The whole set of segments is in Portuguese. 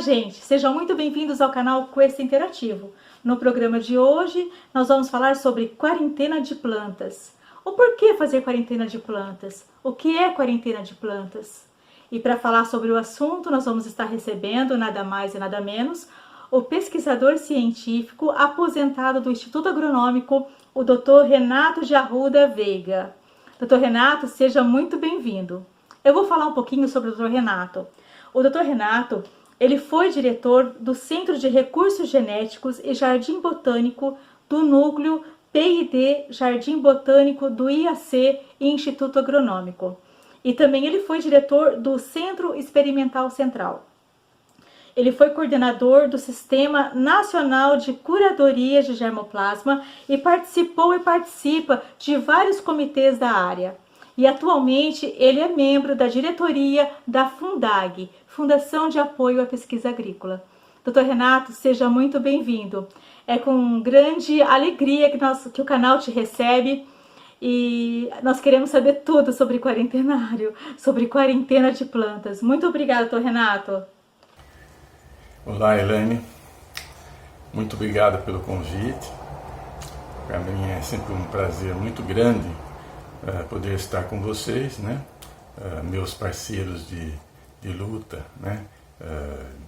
gente! Sejam muito bem-vindos ao canal Quest Interativo. No programa de hoje, nós vamos falar sobre quarentena de plantas. O porquê fazer quarentena de plantas? O que é quarentena de plantas? E para falar sobre o assunto, nós vamos estar recebendo nada mais e nada menos o pesquisador científico aposentado do Instituto Agronômico, o Dr. Renato de Arruda Veiga. Dr. Renato, seja muito bem-vindo. Eu vou falar um pouquinho sobre o Dr. Renato. O Dr. Renato, ele foi diretor do Centro de Recursos Genéticos e Jardim Botânico do Núcleo PID Jardim Botânico do IAC e Instituto Agronômico. E também ele foi diretor do Centro Experimental Central. Ele foi coordenador do Sistema Nacional de Curadoria de Germoplasma e participou e participa de vários comitês da área. E atualmente ele é membro da diretoria da Fundag, Fundação de Apoio à Pesquisa Agrícola. Dr. Renato, seja muito bem-vindo. É com grande alegria que o canal te recebe e nós queremos saber tudo sobre quarentenário, sobre quarentena de plantas. Muito obrigada, Dr. Renato. Olá, Elaine. Muito obrigado pelo convite. Para mim é sempre um prazer muito grande poder estar com vocês, né? Meus parceiros de luta, né?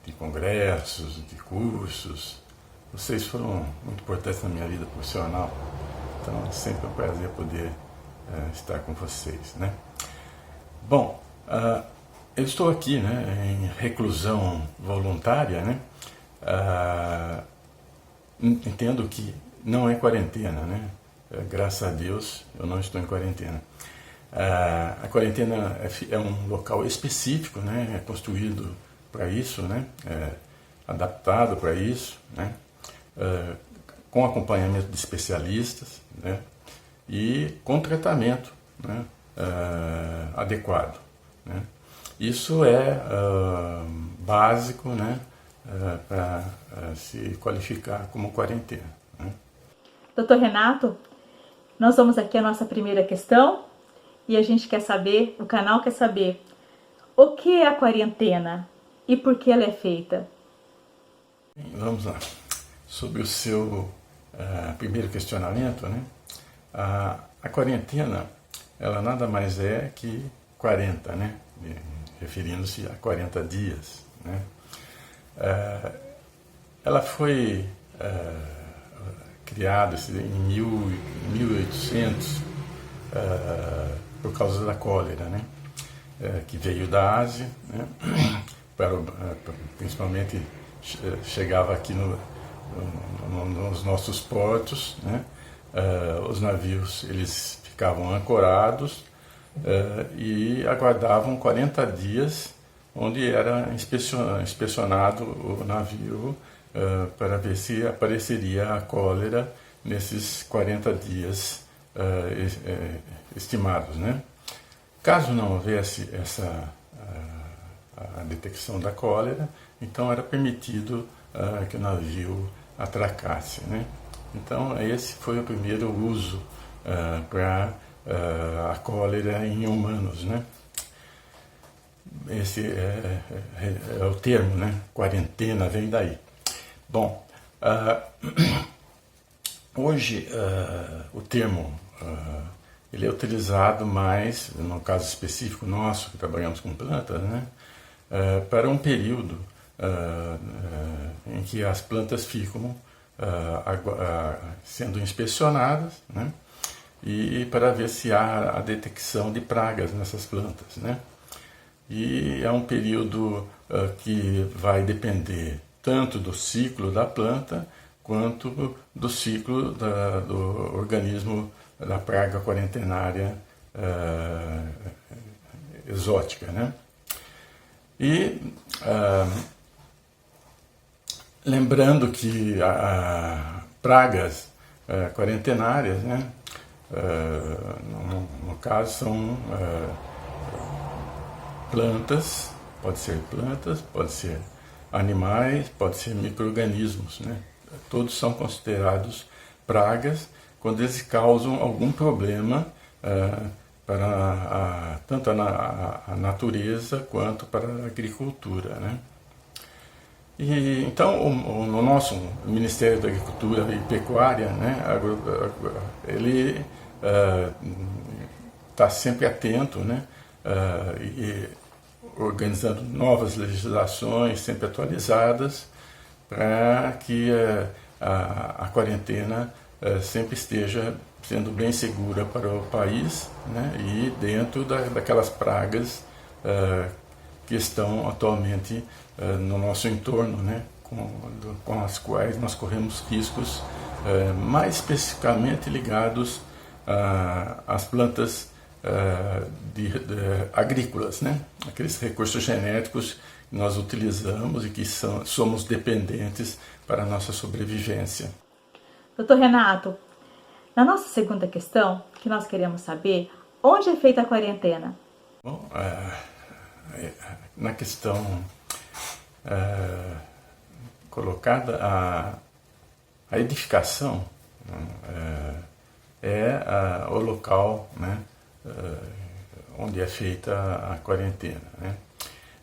De congressos, de cursos. Vocês foram muito importantes na minha vida profissional, então é sempre um prazer poder estar com vocês, né? Bom, eu estou aqui, né, em reclusão voluntária, né? Entendo que não é quarentena, né? Graças a Deus eu não estou em quarentena. A quarentena é um local específico, né? É construído para isso, né? Adaptado para isso, né? Com acompanhamento de especialistas, né? E com tratamento, né? Adequado, né? Isso é básico, né? Para se qualificar como quarentena, né? Dr. Renato, nós vamos aqui à nossa primeira questão e a gente quer saber, o canal quer saber, o que é a quarentena e por que ela é feita? Vamos lá. Sobre o seu primeiro questionamento, né? A quarentena, ela nada mais é que 40, né? Referindo-se a 40 dias, né? Ela foi criada em 1800 por causa da cólera, né? Que veio da Ásia, né? Principalmente chegava aqui nos nossos portos, né? Os navios eles ficavam ancorados e aguardavam 40 dias, onde era inspecionado o navio para ver se apareceria a cólera nesses 40 dias estimados, né? Caso não houvesse a detecção da cólera, então era permitido que o navio atracasse, né? Então esse foi o primeiro uso para a cólera em humanos, né? Esse é o termo, né? Quarentena vem daí. Bom, hoje o termo ele é utilizado mais, no caso específico nosso, que trabalhamos com plantas, né? Para um período em que as plantas ficam sendo inspecionadas, né? E para ver se há a detecção de pragas nessas plantas, né? E é um período que vai depender tanto do ciclo da planta quanto do ciclo do organismo da praga quarentenária exótica, né? E lembrando que pragas quarentenárias, né? No caso são plantas, pode ser animais, pode ser micro-organismos, né? Todos são considerados pragas quando eles causam algum problema para tanto a natureza quanto para a agricultura, né? E, então, o nosso Ministério da Agricultura e Pecuária, né, ele está sempre atento, né, e organizando novas legislações sempre atualizadas para que a quarentena sempre esteja sendo bem segura para o país, né, e dentro daquelas pragas que estão atualmente no nosso entorno, né, com as quais nós corremos riscos mais especificamente ligados às plantas agrícolas, né, aqueles recursos genéticos que nós utilizamos e que somos dependentes para a nossa sobrevivência. Doutor Renato, na nossa segunda questão, que nós queremos saber, onde é feita a quarentena? Bom, na questão colocada, a edificação é o local, né, onde é feita a quarentena, né?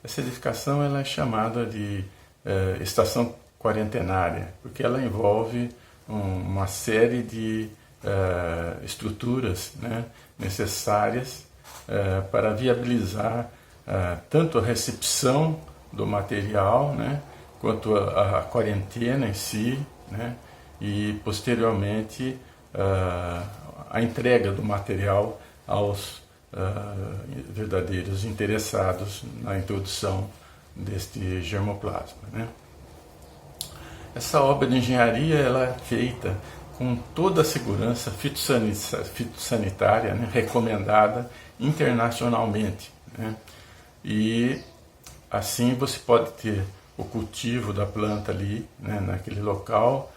Essa edificação ela é chamada de estação quarentenária, porque ela envolve uma série de estruturas, né, necessárias para viabilizar tanto a recepção do material, né, quanto a quarentena em si, né, e posteriormente a entrega do material aos verdadeiros interessados na introdução deste germoplasma, né. Essa obra de engenharia ela é feita com toda a segurança fitossanitária, né, recomendada internacionalmente, né, e assim você pode ter o cultivo da planta ali, né, naquele local,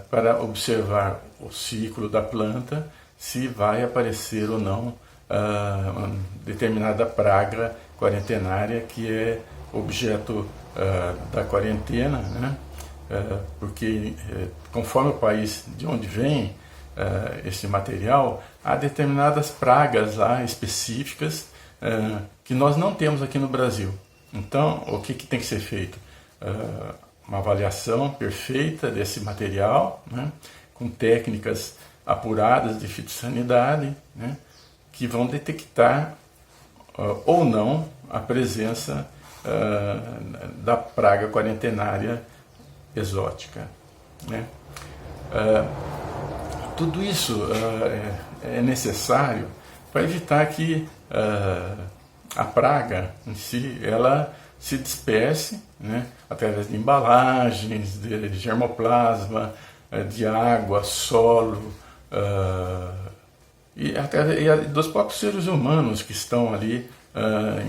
para observar o ciclo da planta, se vai aparecer ou não uma determinada praga quarentenária que é objeto da quarentena, né? Porque conforme o país de onde vem esse material, há determinadas pragas lá específicas que nós não temos aqui no Brasil. Então, o que tem que ser feito? Uma avaliação perfeita desse material, né, com técnicas apuradas de fitossanidade, né, que vão detectar ou não a presença da praga quarentenária exótica, né. Tudo isso é necessário para evitar que a praga em si ela se disperse, né, através de embalagens, de germoplasma, de água, solo, e até dos próprios seres humanos que estão ali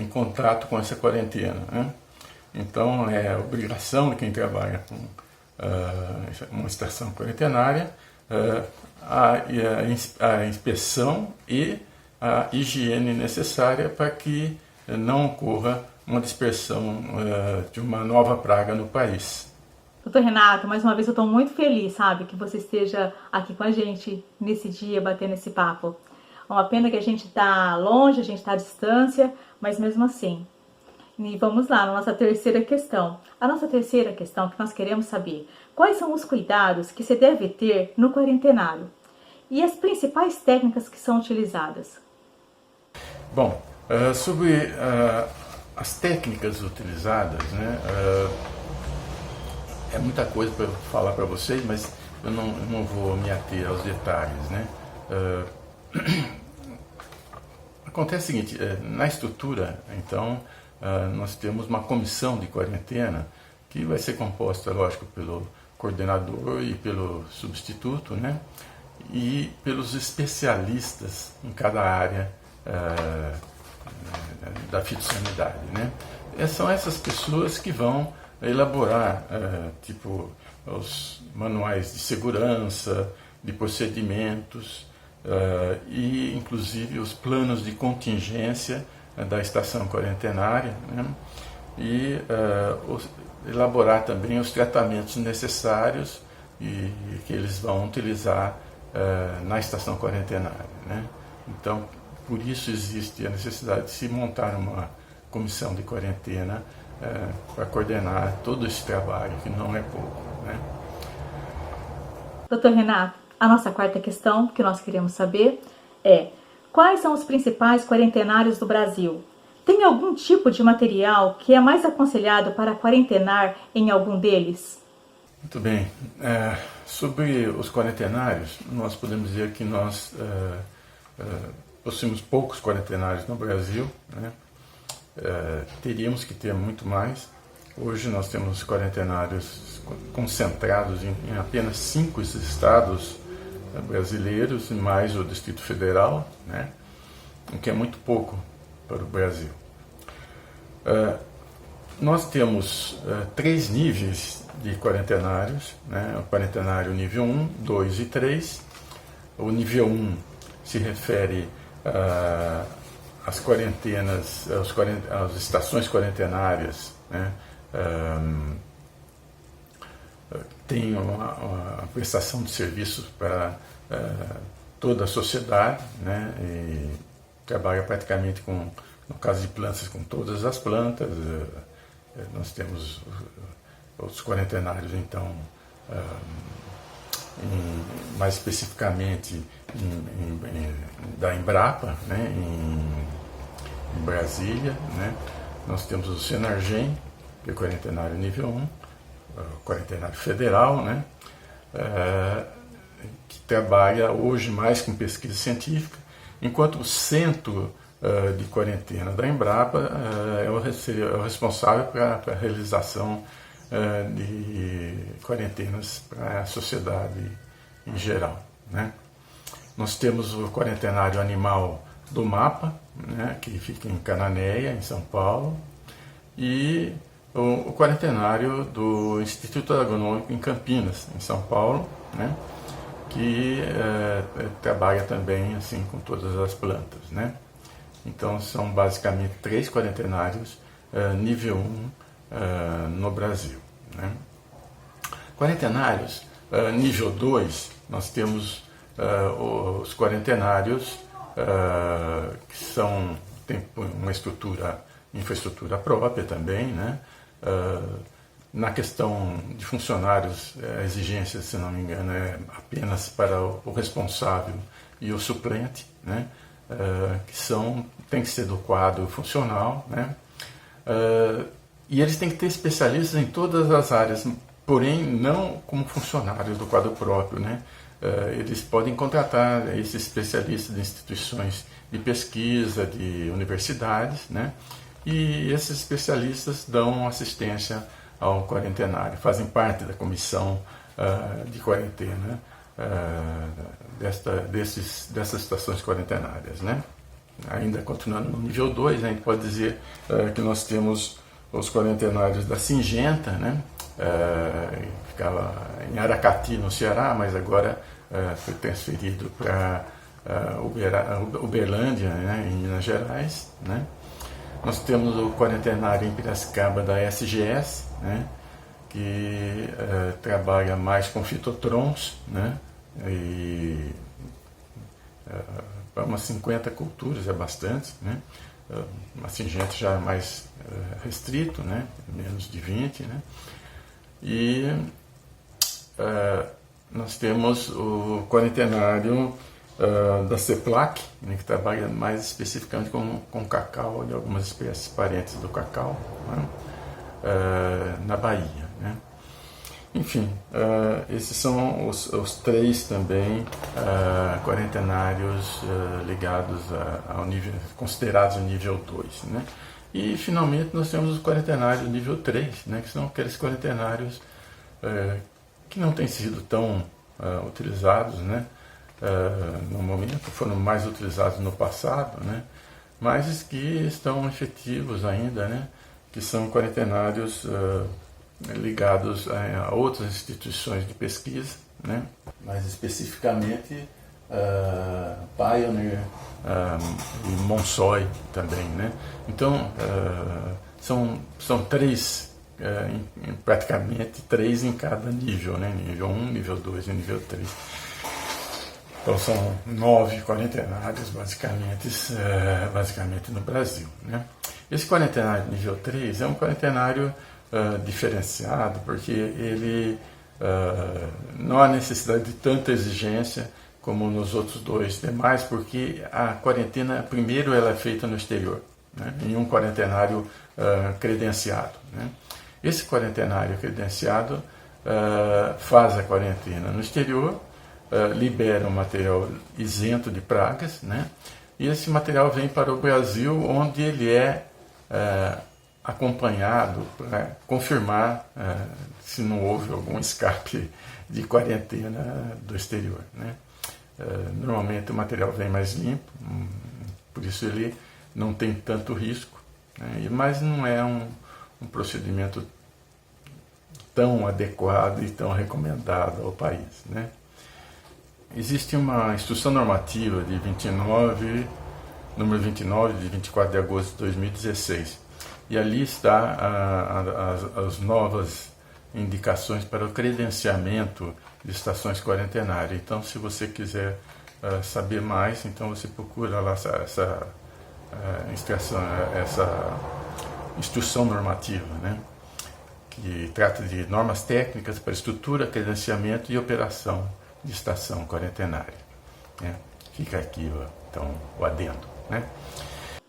em contato com essa quarentena, né? Então é obrigação de quem trabalha com uma estação quarentenária a inspeção e a higiene necessária para que não ocorra uma dispersão de uma nova praga no país. Doutor Renato, mais uma vez eu estou muito feliz, sabe, que você esteja aqui com a gente nesse dia, batendo esse papo. É uma pena que a gente está longe, a gente está à distância, mas mesmo assim. E vamos lá, na nossa terceira questão. A nossa terceira questão que nós queremos saber, quais são os cuidados que você deve ter no quarentenário? E as principais técnicas que são utilizadas? Bom, sobre as técnicas utilizadas, né, é muita coisa para falar para vocês, mas eu não vou me ater aos detalhes, né. Acontece o seguinte, na estrutura, então, nós temos uma comissão de quarentena que vai ser composta, lógico, pelo coordenador e pelo substituto, né, e pelos especialistas em cada área da fitossanidade, né. São essas pessoas que vão elaborar tipo os manuais de segurança, de procedimentos e inclusive os planos de contingência da estação quarentenária, né, e elaborar também os tratamentos necessários e que eles vão utilizar na estação quarentenária, né. Então, por isso existe a necessidade de se montar uma comissão de quarentena para coordenar todo esse trabalho, que não é pouco, né? Doutor Renato, a nossa quarta questão que nós queremos saber é: quais são os principais quarentenários do Brasil? Tem algum tipo de material que é mais aconselhado para quarentenar em algum deles? Muito bem. Sobre os quarentenários, nós podemos dizer que nós possuímos poucos quarentenários no Brasil, né? Teríamos que ter muito mais. Hoje nós temos quarentenários concentrados em apenas 5 estados brasileiros, mais o Distrito Federal, né? O que é muito pouco para o Brasil. Nós temos 3 níveis de quarentenários, né? O quarentenário nível 1, 2 e 3. O nível 1 se refere às quarentenas, às estações quarentenárias, né? Tem uma prestação de serviços para toda a sociedade, né? E trabalha praticamente com, no caso de plantas, com todas as plantas. Nós temos outros quarentenários, então, mais especificamente da Embrapa, né? Em Brasília, né? Nós temos o Senargem, que é o quarentenário nível 1, o quarentenário federal, né? Que trabalha hoje mais com pesquisa científica, enquanto o centro de quarentena da Embrapa é o responsável para a realização de quarentenas para a sociedade em geral, né? Nós temos o quarentenário animal do MAPA, né, que fica em Cananéia, em São Paulo, e o quarentenário do Instituto Agronômico em Campinas, em São Paulo, né, que trabalha também assim com todas as plantas, né? Então são basicamente 3 quarentenários nível 1 no Brasil, né? Quarentenários nível 2, nós temos os quarentenários que têm uma infraestrutura própria também, né? Na questão de funcionários, a exigência, se não me engano, é apenas para o responsável e o suplente, né? Tem que ser do quadro funcional, né? E eles têm que ter especialistas em todas as áreas, porém não como funcionários do quadro próprio, né? Eles podem contratar esses especialistas de instituições de pesquisa, de universidades, né? E esses especialistas dão assistência ao quarentenário, fazem parte da comissão de quarentena dessas estações quarentenárias, né? Ainda continuando no nível 2, a gente pode dizer que nós temos os quarentenários da Singenta, né? Ficava em Aracati, no Ceará, mas agora foi transferido para Uberlândia, né? Em Minas Gerais, né? Nós temos o quarentenário em Piracicaba da SGS, né? Que trabalha mais com fitotrons, né? E para umas 50 culturas é bastante, né? A Singenta já é mais restrito, né? Menos de 20, né? E nós temos o quarentenário da CEPLAC, né, que trabalha mais especificamente com cacau e algumas espécies parentes do cacau, né? Na Bahia, né? Enfim, esses são os 3 também quarentenários ligados ao nível, considerados o nível 2, né? E finalmente nós temos os quarentenários nível 3, né, que são aqueles quarentenários que não têm sido tão utilizados, né? No momento, foram mais utilizados no passado, né? Mas que estão efetivos ainda, né? Que são quarentenários ligados a outras instituições de pesquisa, né? Mais especificamente Pioneer e Monsoy também, né? Então são 3, praticamente 3 em cada nível, né? Nível 1, nível 2 e nível 3. Então são 9 quarentenários basicamente no Brasil, né? Esse quarentenário nível 3 é um quarentenário diferenciado, porque ele não há necessidade de tanta exigência como nos outros dois demais, porque a quarentena, primeiro, ela é feita no exterior, né, em um quarentenário credenciado. Né. Esse quarentenário credenciado faz a quarentena no exterior, libera um material isento de pragas, né, e esse material vem para o Brasil, onde ele é acompanhado para confirmar se não houve algum escape de quarentena do exterior. Né. Normalmente o material vem mais limpo, por isso ele não tem tanto risco, né, mas não é um procedimento tão adequado e tão recomendado ao país. Né. Existe uma instrução normativa de número 29, de 24 de agosto de 2016, e ali está as novas indicações para o credenciamento de estações quarentenárias. Então, se você quiser saber mais, então você procura lá essa instrução normativa, né, que trata de normas técnicas para estrutura, credenciamento e operação de estação quarentenária. Né. Fica aqui, então, o adendo. Né.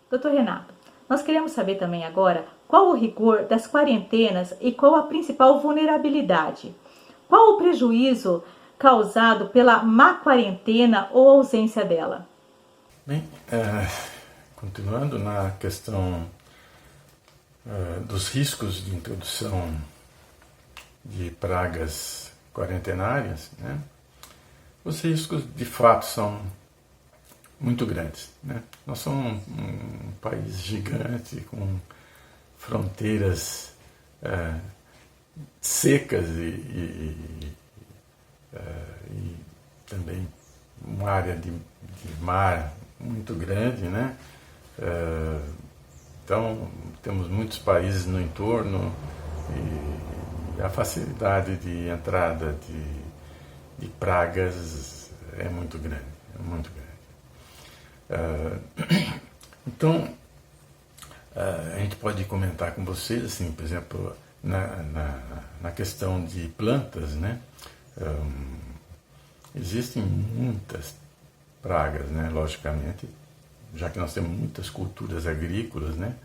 Doutor Renato, nós queremos saber também agora qual o rigor das quarentenas e qual a principal vulnerabilidade. Qual o prejuízo causado pela má quarentena ou ausência dela? Bem, continuando na questão dos riscos de introdução de pragas quarentenárias, né, os riscos de fato são muito grandes. Né? Nós somos um país gigante, com fronteiras secas e também uma área de mar muito grande. Né? Então, temos muitos países no entorno e a facilidade de entrada de pragas é muito grande. É muito grande. Então, a gente pode comentar com vocês, assim, por exemplo, na questão de plantas, né? Existem muitas pragas, né? Logicamente, já que nós temos muitas culturas agrícolas, né?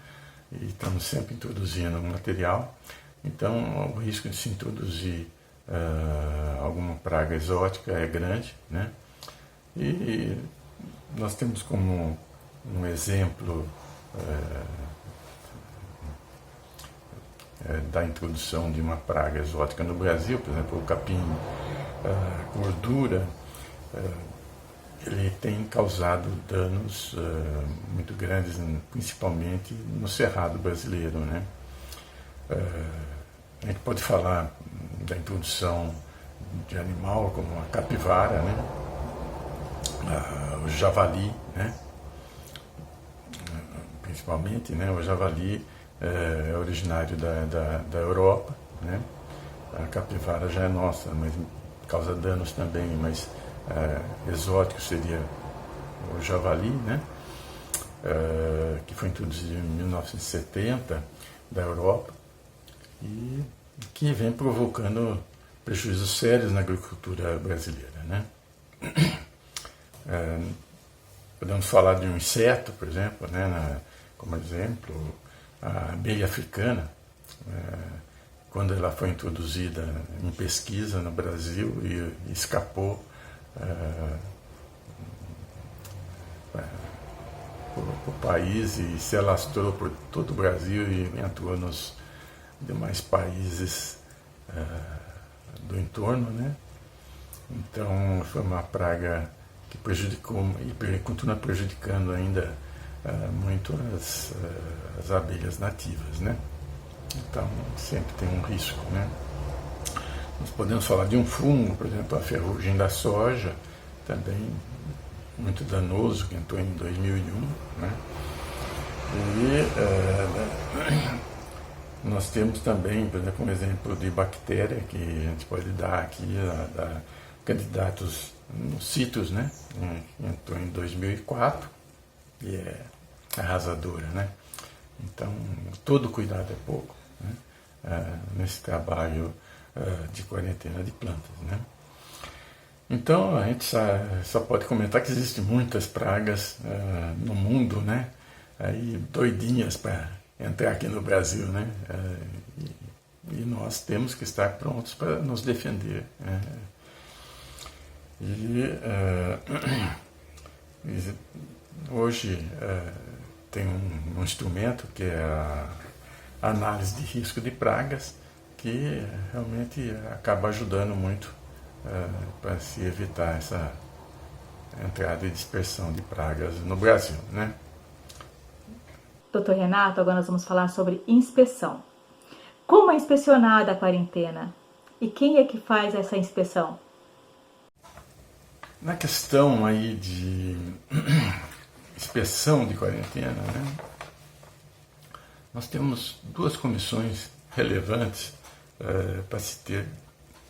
E estamos sempre introduzindo um material, então o risco de se introduzir alguma praga exótica é grande, né? E nós temos como um exemplo da introdução de uma praga exótica no Brasil, por exemplo, o capim gordura, ele tem causado danos muito grandes, principalmente no cerrado brasileiro. Né? A gente pode falar da introdução de animal como a capivara, né? O javali, né? Principalmente, né? O javali é originário da Europa, né? A capivara já é nossa, mas causa danos também, mas exótico seria o javali, né? Que foi introduzido em 1970 da Europa e que vem provocando prejuízos sérios na agricultura brasileira, né? Podemos falar de um inseto, por exemplo, né, como exemplo, a abelha africana, quando ela foi introduzida em pesquisa no Brasil e escapou para o país e se alastrou por todo o Brasil e entrou nos demais países do entorno, né? Então foi uma praga que prejudicou e continua prejudicando ainda muito as abelhas nativas, né? Então sempre tem um risco, né? Nós podemos falar de um fungo, por exemplo, a ferrugem da soja, também muito danoso, que entrou em 2001, né? E nós temos também, por exemplo, um exemplo de bactéria que a gente pode dar aqui, candidatos nos sítios, né? Entrou em 2004 e é arrasadora, né? Então, todo cuidado é pouco, né? Nesse trabalho de quarentena de plantas, né? Então, a gente só pode comentar que existem muitas pragas no mundo, né? Aí, doidinhas para entrar aqui no Brasil, né? E nós temos que estar prontos para nos defender. Hoje tem um instrumento que é a análise de risco de pragas, que realmente acaba ajudando muito para se evitar essa entrada e dispersão de pragas no Brasil, né? Doutor Renato, agora nós vamos falar sobre inspeção. Como é inspecionada a quarentena? E quem é que faz essa inspeção? Na questão aí de inspeção de quarentena, né, nós temos duas comissões relevantes para se ter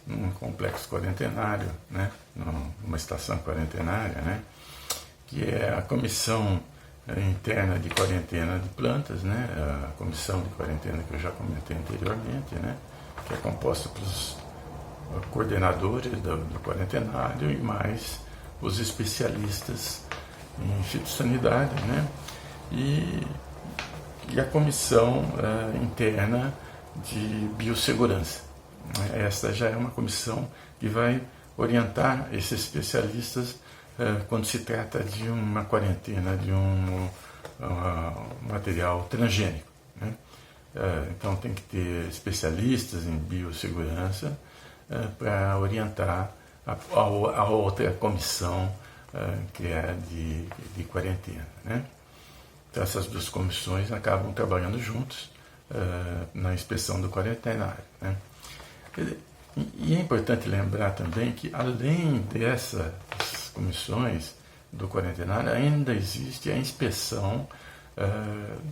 num complexo quarentenário, né, numa estação quarentenária, né, que é a comissão interna de quarentena de plantas, né, a comissão de quarentena que eu já comentei anteriormente, né, que é composta pelos coordenadores do quarentenário e mais os especialistas em fitossanidade, né, e a comissão interna de biossegurança. Esta já é uma comissão que vai orientar esses especialistas quando se trata de uma quarentena de um material transgênico, né? Então tem que ter especialistas em biossegurança para orientar a outra comissão que é de quarentena, né? Então essas duas comissões acabam trabalhando juntos na inspeção do quarentenário, né? E é importante lembrar também que, além dessas comissões do quarentenário, ainda existe a inspeção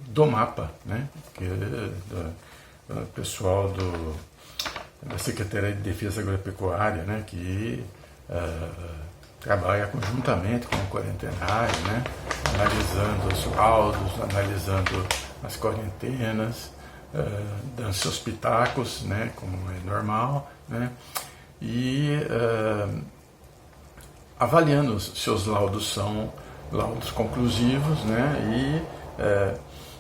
do mapa, né? Que é do pessoal da Secretaria de Defesa Agropecuária, né? Que trabalha conjuntamente com o quarentenário, né? Analisando os laudos, analisando as quarentenas, dando seus pitacos, né, como é normal, né, e avaliando se seus laudos são laudos conclusivos, né, e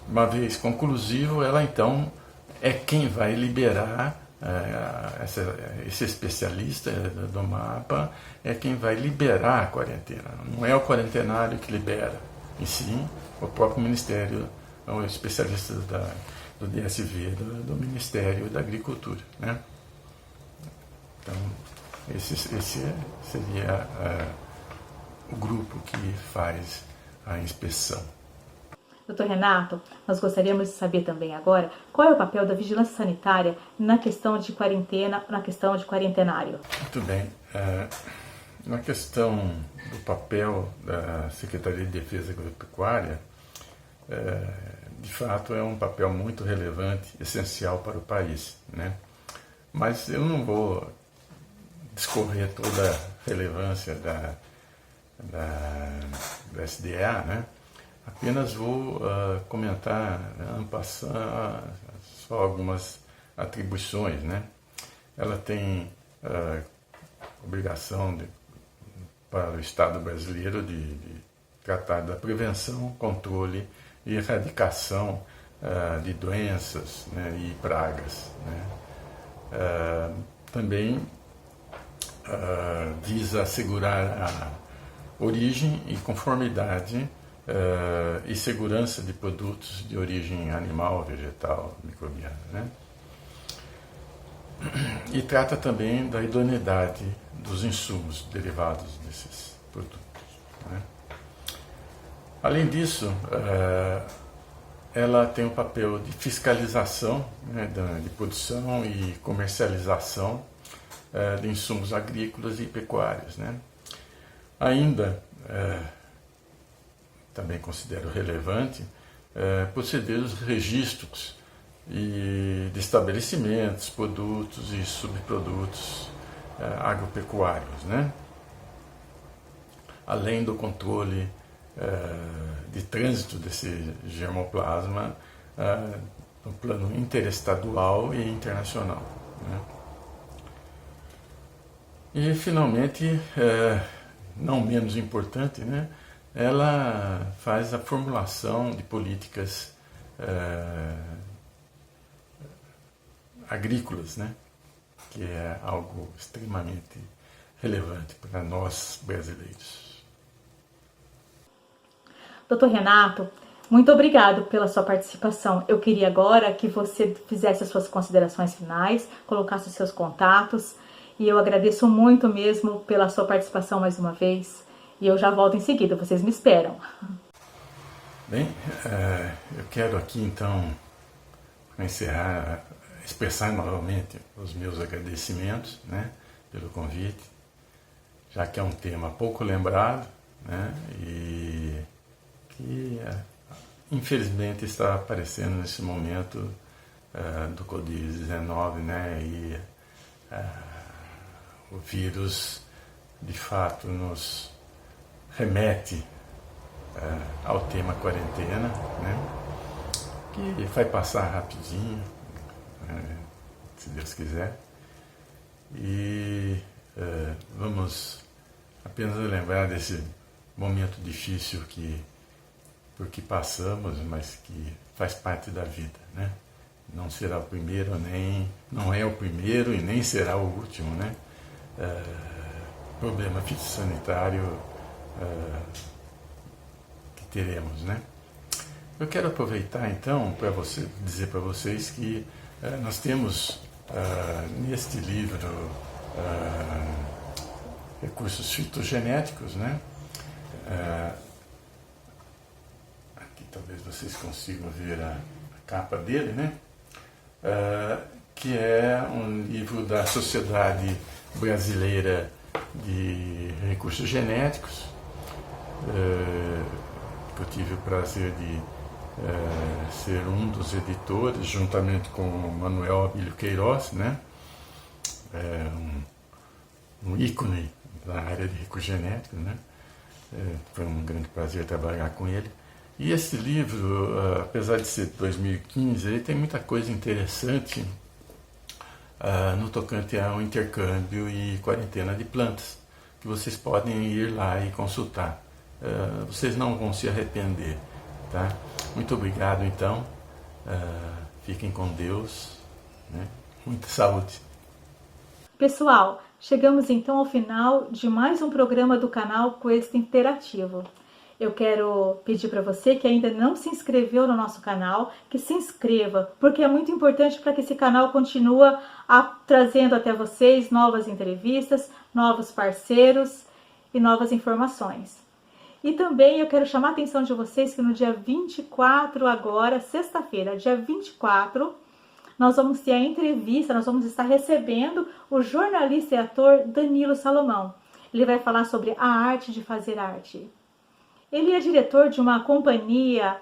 uma vez conclusivo, ela então é quem vai liberar, esse especialista do mapa é quem vai liberar a quarentena. Não é o quarentenário que libera, e sim o próprio Ministério, o especialista do DSV, do Ministério da Agricultura, né? Então, esse seria o grupo que faz a inspeção. Doutor Renato, nós gostaríamos de saber também agora qual é o papel da vigilância sanitária na questão de quarentena, na questão de quarentenário. Muito bem. Na questão do papel da Secretaria de Defesa Agropecuária, de fato é um papel muito relevante, essencial para o país, né? Mas eu não vou discorrer toda a relevância da SDA, né? Apenas vou comentar, passar só algumas atribuições, né? Ela tem obrigação para o Estado brasileiro de tratar da prevenção, controle e erradicação de doenças, né, e pragas, né? Também visa assegurar a origem e conformidade e segurança de produtos de origem animal, vegetal, microbiana, né? E trata também da idoneidade dos insumos derivados desses produtos, né? Além disso, ela tem o papel de fiscalização, né, de produção e comercialização de insumos agrícolas e pecuários, né? Ainda, também considero relevante, proceder os registros de estabelecimentos, produtos e subprodutos agropecuários, né? Além do controle de trânsito desse germoplasma no plano interestadual e internacional, né? E, finalmente, não menos importante, né, ela faz a formulação de políticas agrícolas, né, que é algo extremamente relevante para nós brasileiros. Dr. Renato, muito obrigado pela sua participação. Eu queria agora que você fizesse as suas considerações finais, colocasse os seus contatos, e eu agradeço muito mesmo pela sua participação mais uma vez, e eu já volto em seguida, vocês me esperam. Bem, eu quero aqui então, para encerrar, expressar novamente os meus agradecimentos, né, pelo convite, já que é um tema pouco lembrado, né, e que infelizmente está aparecendo nesse momento do Covid-19, né, e o vírus de fato nos remete ao tema quarentena, né, que vai passar rapidinho, se Deus quiser, e vamos apenas lembrar desse momento difícil por que passamos, mas que faz parte da vida, né? Não será o primeiro, não é o primeiro e nem será o último, né? Problema fitossanitário que teremos, né? Eu quero aproveitar então para dizer para vocês que nós temos neste livro recursos fitogenéticos, né? Aqui talvez vocês consigam ver a capa dele, né? Que é um livro da Sociedade Brasileira de Recursos Genéticos, que eu tive o prazer de ser um dos editores, juntamente com o Manuel Abílio Queiroz, né? Um ícone da área de recursos genéticos, né? Foi um grande prazer trabalhar com ele. E esse livro, apesar de ser de 2015, ele tem muita coisa interessante no tocante ao intercâmbio e quarentena de plantas, que vocês podem ir lá e consultar. Vocês não vão se arrepender, tá? Muito obrigado, então. Fiquem com Deus, né? Muita saúde. Pessoal, chegamos então ao final de mais um programa do canal Quest Interativo. Eu quero pedir para você que ainda não se inscreveu no nosso canal, que se inscreva, porque é muito importante para que esse canal continue trazendo até vocês novas entrevistas, novos parceiros e novas informações. E também eu quero chamar a atenção de vocês que no dia 24 agora, sexta-feira, dia 24, nós vamos ter a entrevista, nós vamos estar recebendo o jornalista e ator Danilo Salomão. Ele vai falar sobre a arte de fazer arte. Ele é diretor de uma companhia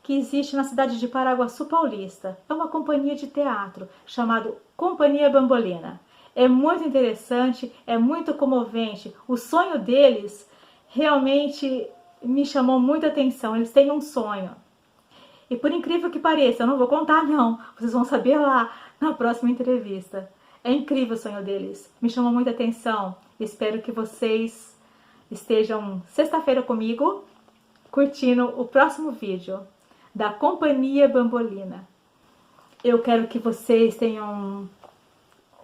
que existe na cidade de Paraguaçu Paulista. É uma companhia de teatro chamada Companhia Bambolina. É muito interessante, é muito comovente. O sonho deles realmente me chamou muita atenção. Eles têm um sonho. E por incrível que pareça, eu não vou contar não, vocês vão saber lá na próxima entrevista. É incrível o sonho deles, me chamou muita atenção. Espero que vocês estejam sexta-feira comigo, curtindo o próximo vídeo da Companhia Bambolina. Eu quero que vocês tenham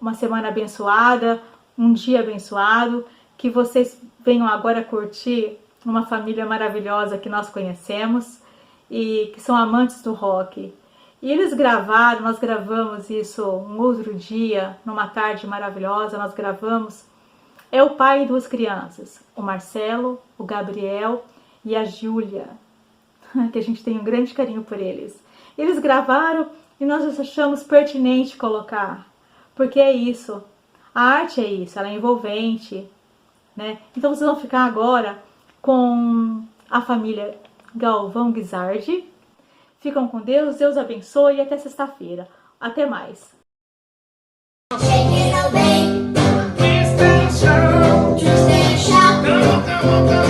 uma semana abençoada, um dia abençoado, que vocês venham agora curtir uma família maravilhosa que nós conhecemos e que são amantes do rock. E eles gravaram, nós gravamos isso um outro dia, numa tarde maravilhosa, nós gravamos. É o pai e duas crianças, o Marcelo, o Gabriel e a Júlia, que a gente tem um grande carinho por eles. Eles gravaram e nós achamos pertinente colocar, porque é isso, a arte é isso, ela é envolvente, né? Então vocês vão ficar agora com a família Galvão Guizardi. Ficam com Deus, Deus abençoe e até sexta-feira. Até mais. Shake it away. Please stay sharp. Just stay sharp.